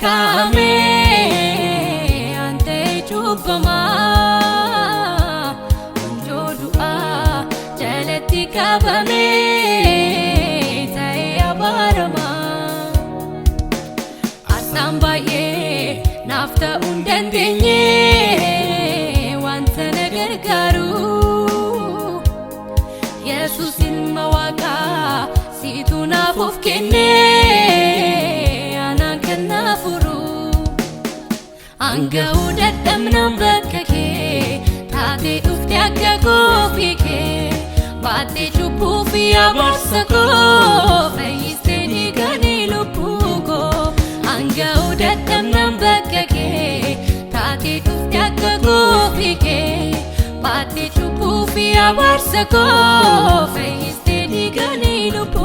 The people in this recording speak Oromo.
lakkaa'ame ante cubbama wanjoo du'aa jalatti qabame ta'ee abaarama arsaan baay'ee naaf ta'uu hin dandeenye wanta na gargaaru Yesuus ilma Waaqaa situ naaf of kenne anaan kan naaf furu hanga'uu dadhabnaan bakka kee taatee dhufte akka koofii kee baattee cubbuu fi abaarsa koo fayyistee dhiiganii lubbuu koo hanga'uu dadhabnaan bakka kee taatee dhufte akka koofii kee baattee cubbuu fi abaarsa koo fayyistee dhiiganii lubbuu